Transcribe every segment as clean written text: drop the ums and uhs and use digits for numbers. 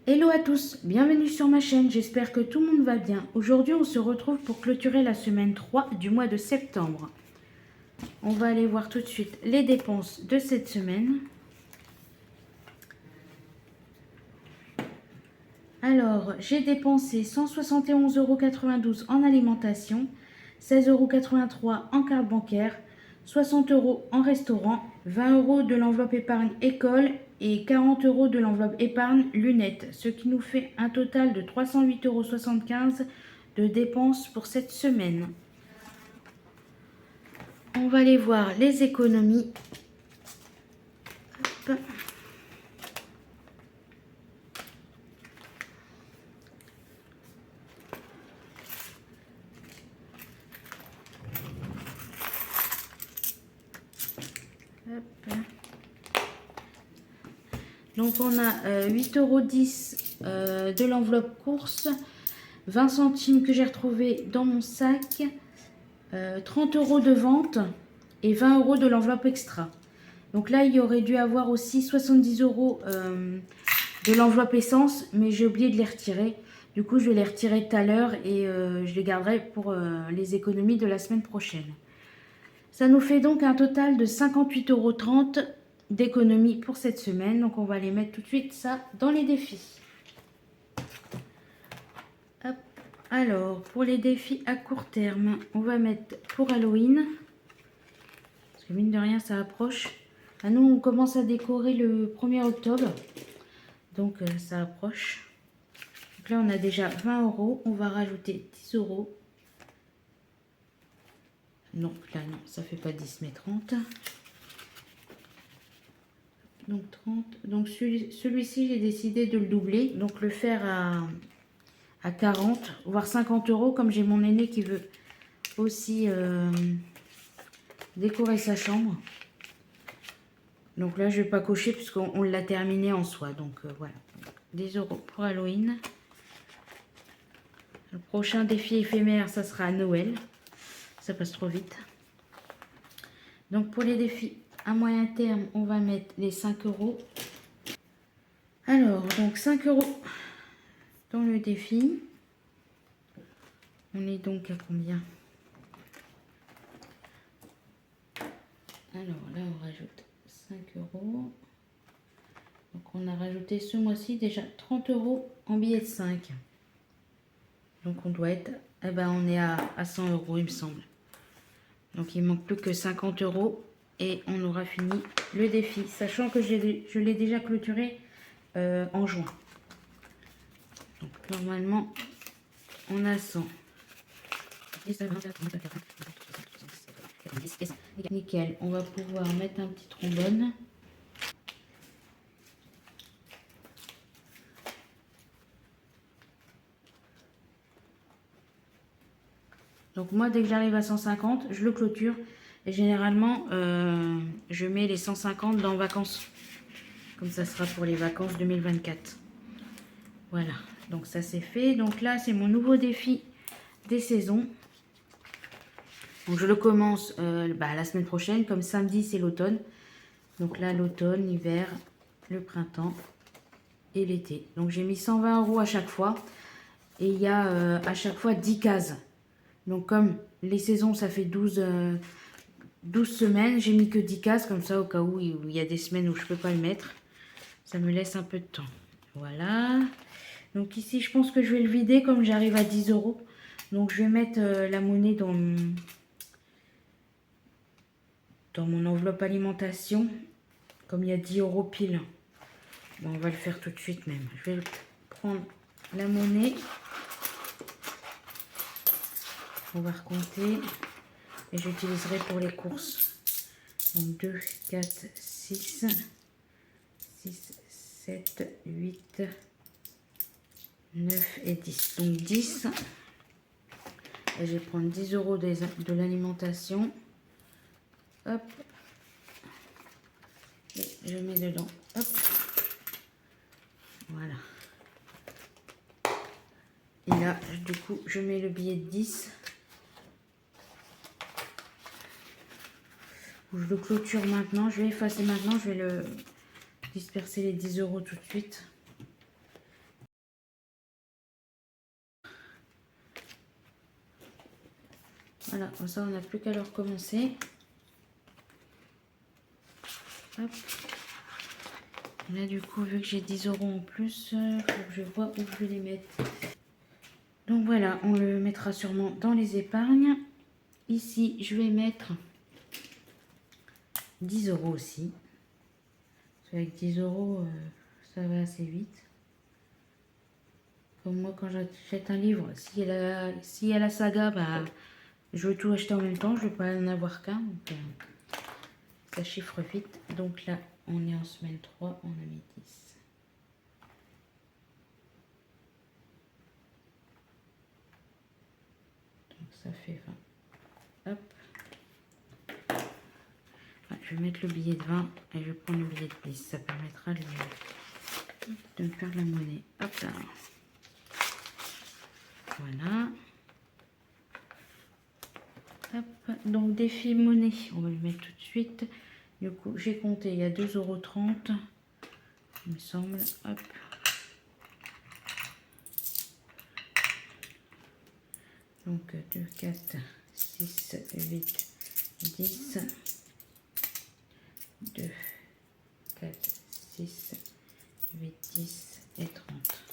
Hello à tous, bienvenue sur ma chaîne, j'espère que tout le monde va bien. Aujourd'hui on se retrouve pour clôturer la semaine 3 du mois de septembre. On va aller voir tout de suite les dépenses de cette semaine. Alors, j'ai dépensé 171,92 € en alimentation, 16,83 € en carte bancaire, 60 € en restaurant, 20 € de l'enveloppe épargne école et 40 € de l'enveloppe épargne lunettes, ce qui nous fait un total de 308,75 € de dépenses pour cette semaine. On va aller voir les économies. Hop. Hop. Donc on a 8,10 € de l'enveloppe course, 20 centimes que j'ai retrouvé dans mon sac, 30 € de vente et 20 € de l'enveloppe extra. Donc là, il y aurait dû avoir aussi 70 € de l'enveloppe essence, mais j'ai oublié de les retirer. Du coup, je vais les retirer tout à l'heure et je les garderai pour les économies de la semaine prochaine. Ça nous fait donc un total de 58,30 € d'économies pour cette semaine. Donc, on va les mettre tout de suite ça dans les défis. Hop. Alors, pour les défis à court terme, on va mettre pour Halloween. Parce que mine de rien, ça approche. Ah, nous, on commence à décorer le 1er octobre. Donc, ça approche. Donc là, on a déjà 20 €. On va rajouter 10 €. Non, là, non, ça fait pas 10, mais 30. Donc 30. Donc celui-ci, j'ai décidé de le doubler. Donc le faire à 40, voire 50 € comme j'ai mon aîné qui veut aussi décorer sa chambre. Donc là, je vais pas cocher puisqu'on l'a terminé en soi. Donc voilà, 10 € pour Halloween. Le prochain défi éphémère, ça sera à Noël. Ça passe trop vite. Donc pour les défis à moyen terme, on va mettre les 5 €. Alors, donc 5 € dans le défi. On est donc à combien? Alors là, on rajoute 5 €. Donc on a rajouté ce mois-ci déjà 30 € en billets de 5. Donc on doit être, eh ben on est à 100 € il me semble. Donc il manque plus que 50 € et on aura fini le défi, sachant que je l'ai déjà clôturé en juin. Donc normalement on a 100. Nickel, on va pouvoir mettre un petit trombone. Donc moi, dès que j'arrive à 150, je le clôture. Et généralement, je mets les 150 dans vacances. Comme ça sera pour les vacances 2024. Voilà, donc ça c'est fait. Donc là, c'est mon nouveau défi des saisons. Donc je le commence la semaine prochaine. Comme samedi, c'est l'automne. Donc là, l'automne, l'hiver, le printemps et l'été. Donc j'ai mis 120 € à chaque fois. Et il y a à chaque fois 10 cases. Donc comme les saisons, ça fait 12 semaines, j'ai mis que 10 cases, comme ça au cas où il y a des semaines où je ne peux pas le mettre. Ça me laisse un peu de temps. Voilà. Donc ici, je pense que je vais le vider comme j'arrive à 10 €. Donc je vais mettre la monnaie dans mon enveloppe alimentation. Comme il y a 10 € pile. Bon, on va le faire tout de suite même. Je vais prendre la monnaie. On va recompter. Et j'utiliserai pour les courses. Donc 2, 4, 6, 7, 8, 9 et 10. Donc 10. Et je vais prendre 10 € de l'alimentation. Hop. Et je mets dedans. Hop. Voilà. Et là, du coup, je mets le billet de 10. Je le clôture maintenant. Je vais effacer maintenant. Je vais disperser les 10 € tout de suite. Voilà, comme ça on n'a plus qu'à le recommencer. Hop. Et là du coup, vu que j'ai 10 € en plus, faut que je vois où je vais les mettre. Donc voilà, on le mettra sûrement dans les épargnes. Ici, je vais mettre 10 € aussi. Parce qu'avec 10 €, ça va assez vite. Comme moi, quand j'achète un livre, s'il y a la saga, bah, je veux tout acheter en même temps. Je ne veux pas en avoir qu'un. Ça chiffre vite. Donc là, on est en semaine 3, on a mis 10. Donc ça fait 20. Hop. Ah, je vais mettre le billet de 20 et je vais prendre le billet de 10. Ça permettra de me faire de la monnaie. Hop là. Voilà. Hop. Donc défi monnaie, on va le mettre tout de suite. Du coup, j'ai compté, il y a 2,30 €, il me semble. Hop. Donc 2, 4, 6, 8, 10. 2, 4, 6, 8, 10 et 30.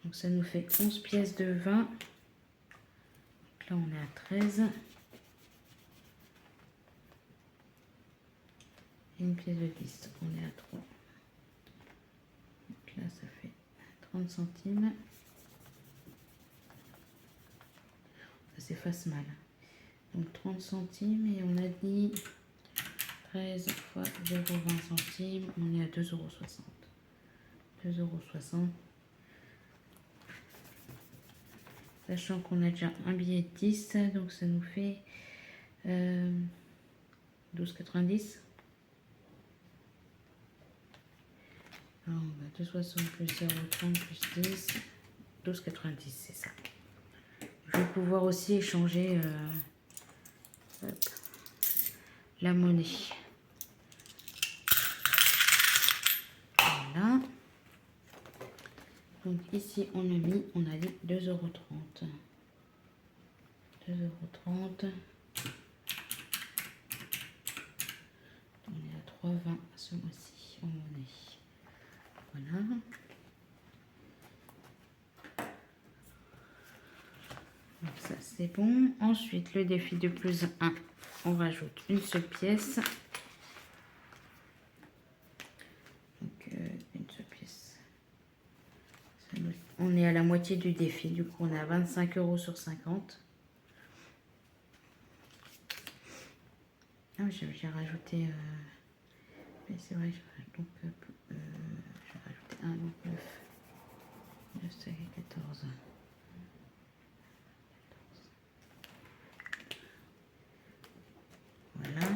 Donc ça nous fait 11 pièces de 20. Donc là on est à 13. Et une pièce de 10, on est à 3. Donc là ça fait 30 centimes. Ça s'efface mal. Donc 30 centimes et on a dit 13 fois 0,20 centimes, on est à 2,60 €. 2,60 €. Sachant qu'on a déjà un billet de 10, donc ça nous fait 12,90 €. Alors, 2,60 plus 0,30 plus 10, 12,90 €, c'est ça. Je vais pouvoir aussi échanger la monnaie. Voilà. Donc ici on a dit 2,30 €. 2,30 €. On est à 3,20 € ce mois-ci en monnaie. Voilà. Donc ça c'est bon. Ensuite le défi de plus 1, on rajoute une seule pièce. Donc une seule pièce. On est à la moitié du défi, du coup on est à 25 € sur 50. Ah, j'ai rajouté, mais c'est vrai, donc j'ai rajouté 1, donc 9, 9, ça fait 14. Voilà.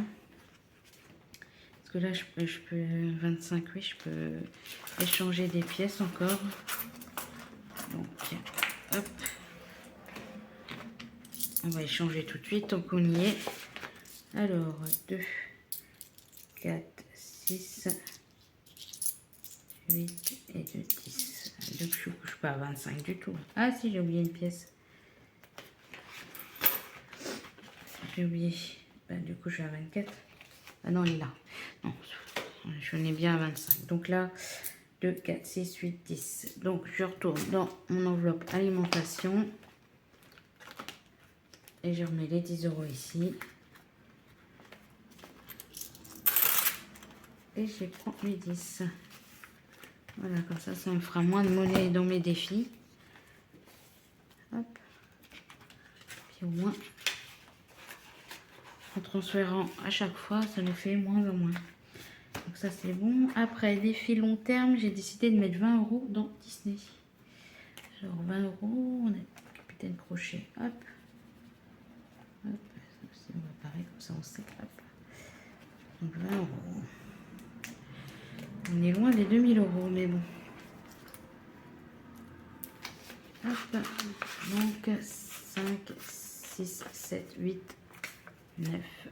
Parce que là, je peux 25, oui, je peux échanger des pièces encore. Donc, hop. On va échanger tout de suite, tant qu'on y est. Alors, 2, 4, 6, 8 et 2, 10. Donc, je ne couche pas à 25 du tout. Ah, si, j'ai oublié une pièce. J'ai oublié. Bah, du coup, je suis à 24. Ah non, elle est là. Non, je n'ai bien à 25. Donc là, 2, 4, 6, 8, 10. Donc, je retourne dans mon enveloppe alimentation. Et je remets les 10 € ici. Et je prends mes 10. Voilà, comme ça me fera moins de monnaie dans mes défis. Hop. Puis au moins, en transférant à chaque fois, ça nous fait moins en moins. Donc ça c'est bon. Après, défi long terme, j'ai décidé de mettre 20 € dans Disney. Genre 20 €, on a Capitaine Crochet. Hop. Hop. Ça aussi, on va pareil, comme ça on sait. Hop. Donc 20 €. On est loin des 2000 €, mais bon. Hop. Donc 5, 6, 7, 8, 9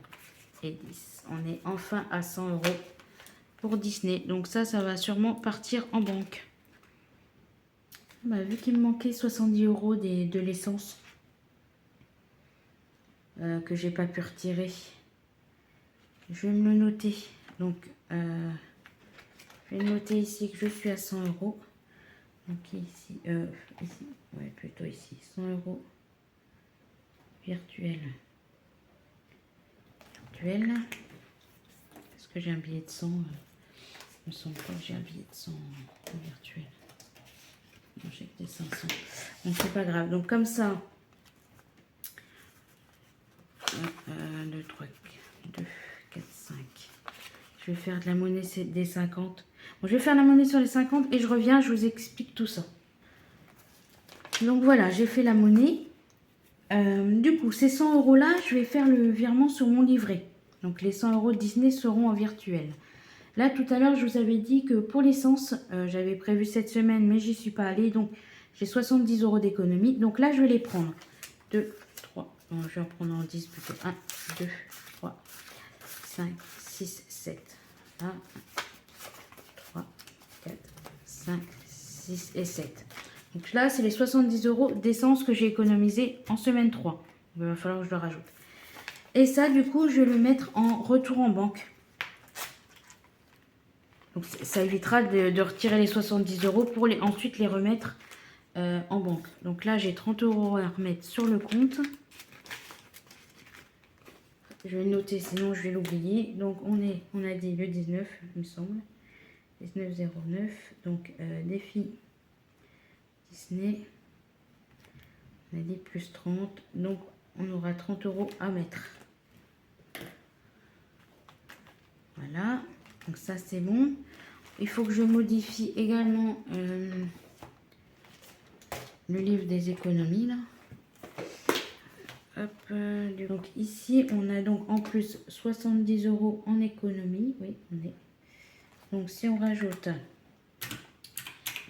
et 10. On est enfin à 100 € pour Disney. Donc ça va sûrement partir en banque. Bah, vu qu'il me manquait 70 € de l'essence. que j'ai pas pu retirer. Je vais me le noter. Donc, je vais noter ici que je suis à 100 euros. Donc ici, ici, ouais, plutôt ici, 100 euros virtuel. Est-ce que j'ai un billet de 100 il me semble pas que j'ai un billet de 100 virtuel. Non, j'ai que des 500. Donc c'est pas grave. Donc comme ça, 2, 3, 2, 4, 5. Je vais faire de la monnaie des 50. Bon, je vais faire la monnaie sur les 50 et je reviens, je vous explique tout ça. Donc voilà, j'ai fait la monnaie. Du coup, ces 100 euros là, je vais faire le virement sur mon livret. Donc les 100 euros de Disney seront en virtuel. Là, tout à l'heure, je vous avais dit que pour l'essence, j'avais prévu cette semaine, mais j'y suis pas allée. Donc, j'ai 70 euros d'économie. Donc là, je vais les prendre. 2, 3, non, je vais en prendre en 10 plutôt. 1, 2, 3, 5, 6, 7. 1, 3, 4, 5, 6 et 7. Donc là, c'est les 70 euros d'essence que j'ai économisé en semaine 3. Il va falloir que je le rajoute. Et ça, du coup, je vais le mettre en retour en banque. Donc ça évitera de retirer les 70 euros pour ensuite les remettre en banque. Donc là, j'ai 30 euros à remettre sur le compte. Je vais le noter, sinon je vais l'oublier. Donc on a dit le 19, il me semble. 19,09. Donc défi Disney. On a dit plus 30. Donc on aura 30 euros à mettre. Voilà. Donc ça c'est bon. Il faut que je modifie également le livre des économies là. Hop, donc ici on a donc en plus 70 euros en économie. Oui, on est. Donc si on rajoute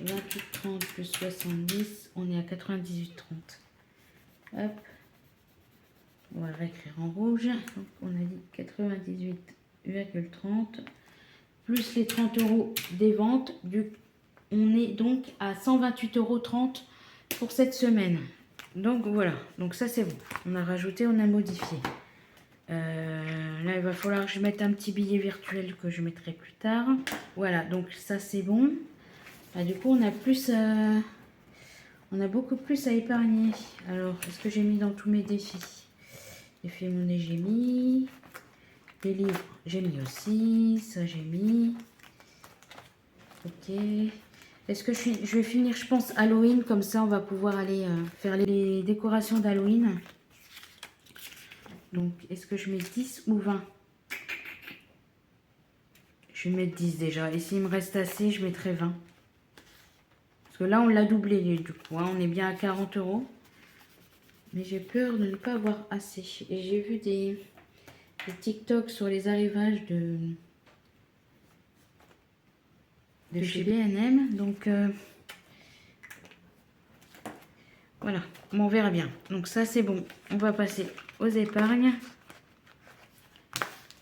28,30 plus 70, on est à 98,30. Hop, on va réécrire en rouge. Donc on a dit 98,30 plus les 30 euros des ventes. On est donc à 128,30 euros pour cette semaine. Donc voilà, donc ça c'est bon. On a rajouté, on a modifié. Là il va falloir que je mette un petit billet virtuel que je mettrai plus tard. Voilà, donc ça c'est bon. Là, du coup on a beaucoup plus à épargner. Alors, est-ce que j'ai mis dans tous mes défis? J'ai fait monnaie, j'ai mis. Les livres, j'ai mis aussi. Ça j'ai mis. Ok. Est-ce que je vais finir, je pense, Halloween. Comme ça, on va pouvoir aller faire les décorations d'Halloween. Donc, est-ce que je mets 10 ou 20? Je vais mettre 10 déjà. Et s'il me reste assez, je mettrai 20. Parce que là, on l'a doublé du coup. Hein. On est bien à 40 euros. Mais j'ai peur de ne pas avoir assez. Et j'ai vu des TikTok sur les arrivages de chez B&M. Donc, voilà. On verra bien. Donc ça, c'est bon. On va passer aux épargnes.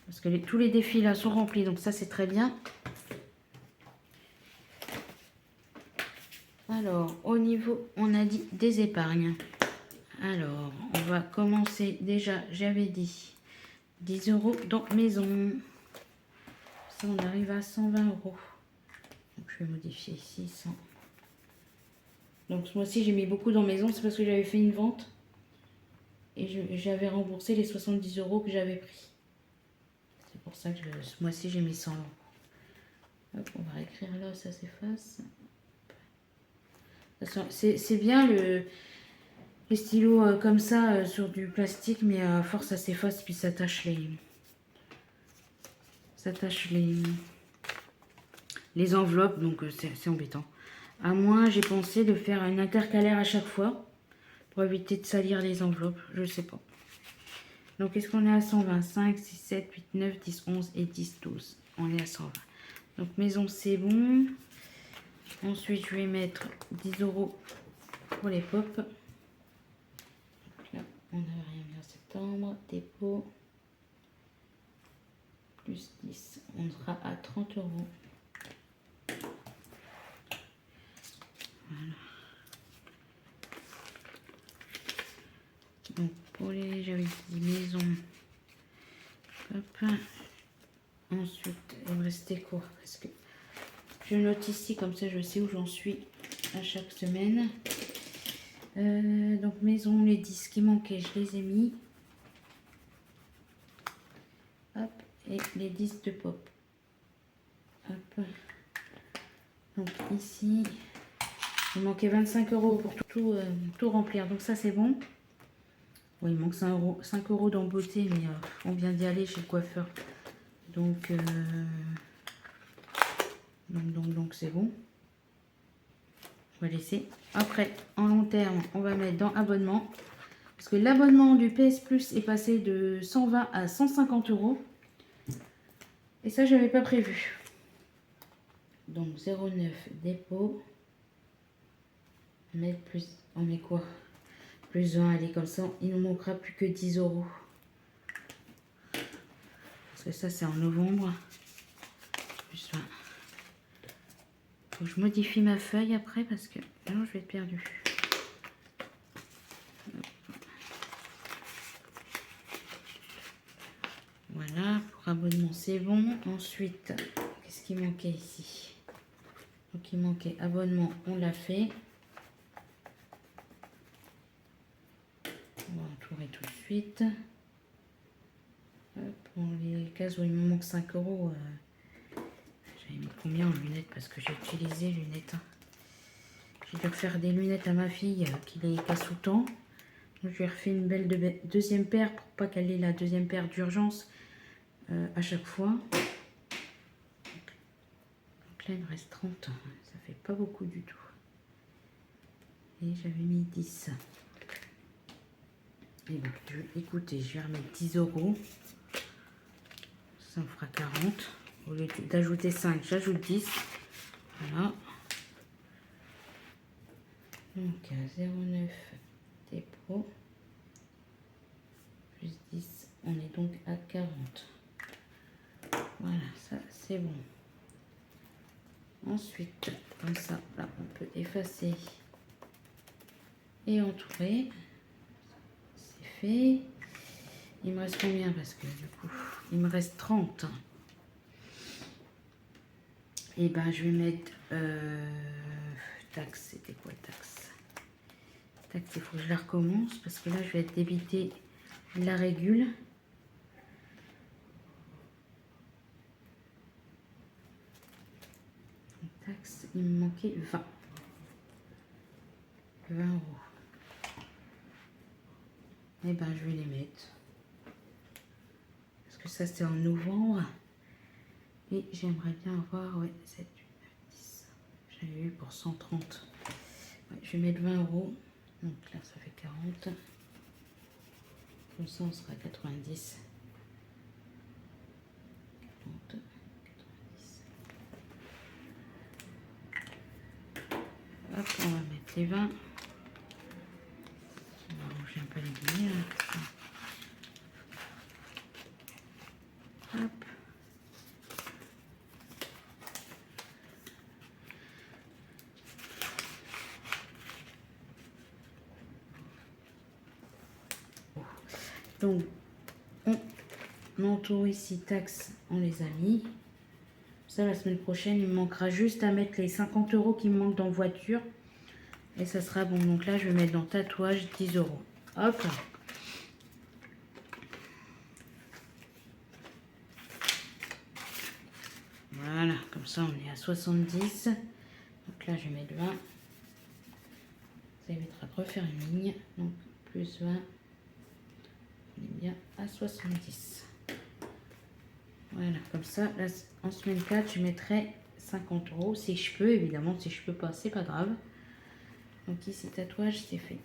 Parce que tous les défis là sont remplis. Donc ça, c'est très bien. Alors, au niveau, on a dit des épargnes. Alors, on va commencer. Déjà, j'avais dit 10 euros dans maison. Ça, on arrive à 120 euros. Donc, je vais modifier ici 100. Donc, ce mois-ci, j'ai mis beaucoup dans maison. C'est parce que j'avais fait une vente. Et j'avais remboursé les 70 euros que j'avais pris. C'est pour ça que ce mois-ci, j'ai mis 100 euros. Hop, on va écrire là, ça s'efface. C'est bien les stylos comme ça sur du plastique, mais à force ça s'efface puis ça tâche les enveloppes, donc c'est embêtant. À moins, j'ai pensé de faire une intercalaire à chaque fois pour éviter de salir les enveloppes, je sais pas. Donc est-ce qu'on est à 125, 6, 7, 8, 9, 10, 11 et 10, 12. On est à 120. Donc maison c'est bon. Ensuite je vais mettre 10 euros pour les pop. Donc là on n'avait rien mis en septembre. Dépôt. Plus 10. On sera à 30 euros. Voilà. Donc j'avais dit maison. Hop. Ensuite, il me restait quoi? Parce que je note ici, comme ça je sais où j'en suis à chaque semaine. Donc maison, les disques qui manquaient, je les ai mis. Hop, et les disques de pop. Hop. Donc ici, il manquait 25 € pour tout remplir. Donc ça c'est bon. Bon, il manque 5 € dans beauté, mais on vient d'y aller chez le coiffeur. Donc c'est bon. On va laisser. Après, en long terme, on va mettre dans abonnement. Parce que l'abonnement du PS Plus est passé de 120 à 150 €. Et ça, je n'avais pas prévu. Donc 0,9 dépôt. Mettre plus. On met quoi? Plus 20, allez, comme ça, il nous manquera plus que 10 €. Parce que ça, c'est en novembre. Plus 20. Faut que je modifie ma feuille après parce que sinon je vais être perdue. Voilà, pour abonnement c'est bon. Ensuite, qu'est-ce qui manquait ici? Donc il manquait abonnement, on l'a fait. On va entourer tout de suite. Pour les cases où il me manque 5 €, j'avais mis combien en lunettes? Parce que j'ai utilisé lunettes. J'ai dû refaire des lunettes à ma fille qui les casse tout le temps. Donc, je lui ai refait une belle deuxième paire pour pas qu'elle ait la deuxième paire d'urgence à chaque fois. Donc là, il me reste 30. Ça fait pas beaucoup du tout. Et j'avais mis 10. Et ben, écoutez, je vais remettre 10 €. Ça me fera 40. Au lieu d'ajouter 5, j'ajoute 10. Voilà. Donc 0,9 dépôt. Plus 10. On est donc à 40. Voilà, ça c'est bon. Ensuite, comme ça, là, on peut effacer et entourer. C'est fait. Il me reste combien? Parce que du coup, il me reste 30. Et ben, je vais mettre taxe. C'était quoi taxe? Taxe, il faut que je la recommence parce que là, je vais être débité la régule. Taxe, il me manquait 20. 20 €. Et ben, je vais les mettre. Parce que ça, c'est en novembre. Et j'aimerais bien avoir, ouais, 7, 8, 9, 10. J'avais eu pour 130. Ouais, je vais mettre 20 €. Donc là, ça fait 40. Comme ça, on sera à 90. 40, 90. Hop, on va mettre les 20. On va ranger un peu les billets. Hop. Donc, on entoure ici taxes, on les a mis. Ça, la semaine prochaine, il me manquera juste à mettre les 50 € qui me manquent dans voiture. Et ça sera bon. Donc là, je vais mettre dans tatouage 10 €. Hop. Voilà, comme ça, on est à 70. Donc là, je vais mettre 20. Ça évitera de refaire une ligne. Donc, plus 20. On est bien à 70. Voilà, comme ça, là, en semaine 4, je mettrai 50 € si je peux. Évidemment, si je peux pas, c'est pas grave. Donc ici, tatouage, c'est fait.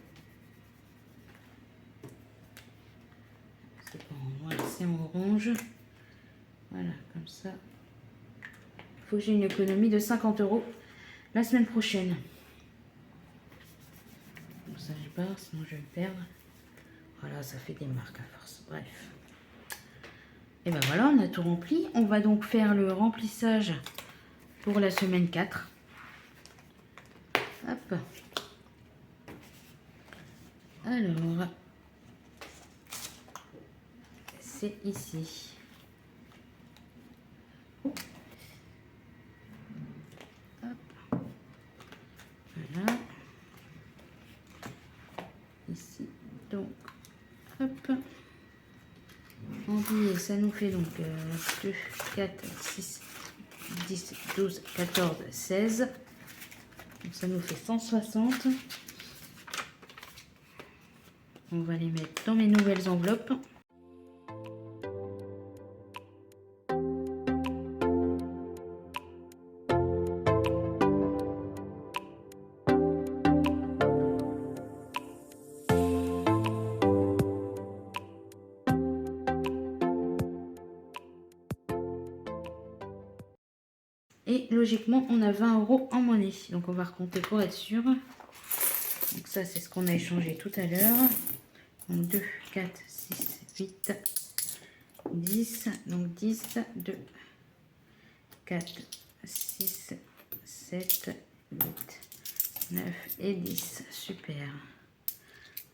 C'est pas en noir, c'est en orange. Voilà, comme ça. Il faut que j'ai une économie de 50 € la semaine prochaine. Donc ça, je barre, sinon je vais le perdre. Voilà, ça fait des marques à force. Bref. Et ben voilà, on a tout rempli. On va donc faire le remplissage pour la semaine 4. Hop. Alors, c'est ici. Hop. Voilà. Ici, donc, hop. En billets, ça nous fait donc 2, 4, 6, 10, 12, 14, 16. Donc ça nous fait 160. On va les mettre dans mes nouvelles enveloppes. Et logiquement, on a 20 € en monnaie. Donc, on va recompter pour être sûr. Donc, ça, c'est ce qu'on a échangé tout à l'heure. Donc, 2, 4, 6, 8, 10. Donc, 10, 2, 4, 6, 7, 8, 9 et 10. Super.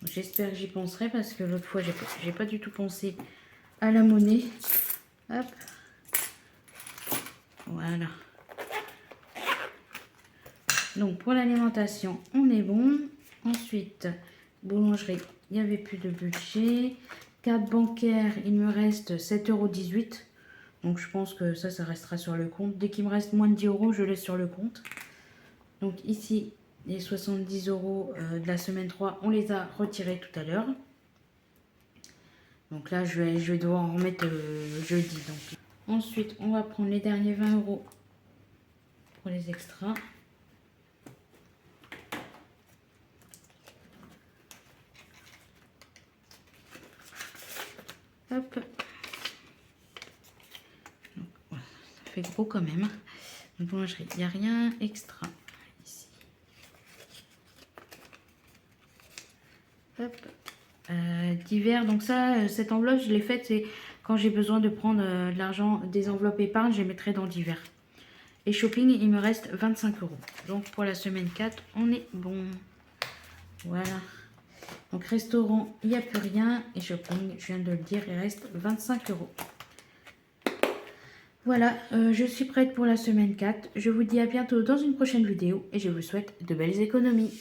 J'espère que j'y penserai parce que l'autre fois, j'ai pas du tout pensé à la monnaie. Hop. Voilà. Donc pour l'alimentation, on est bon. Ensuite, boulangerie, il n'y avait plus de budget. Carte bancaire, il me reste 7,18 €. Donc je pense que ça restera sur le compte. Dès qu'il me reste moins de 10 €, je laisse sur le compte. Donc ici, les 70 € de la semaine 3, on les a retirés tout à l'heure. Donc là, je vais devoir en remettre jeudi. Donc. Ensuite, on va prendre les derniers 20 € pour les extras. Hop. Donc, voilà, ça fait gros quand même. Donc, boulangerie, il n'y a rien extra ici. Hop. Divers, donc ça, cette enveloppe, je l'ai faite, c'est quand j'ai besoin de prendre de l'argent des enveloppes épargne, je les mettrai dans divers. Et shopping, il me reste 25 €. Donc pour la semaine 4, on est bon. Voilà. Donc restaurant, il n'y a plus rien. Et shopping, je viens de le dire, il reste 25 €. Voilà, je suis prête pour la semaine 4. Je vous dis à bientôt dans une prochaine vidéo et je vous souhaite de belles économies.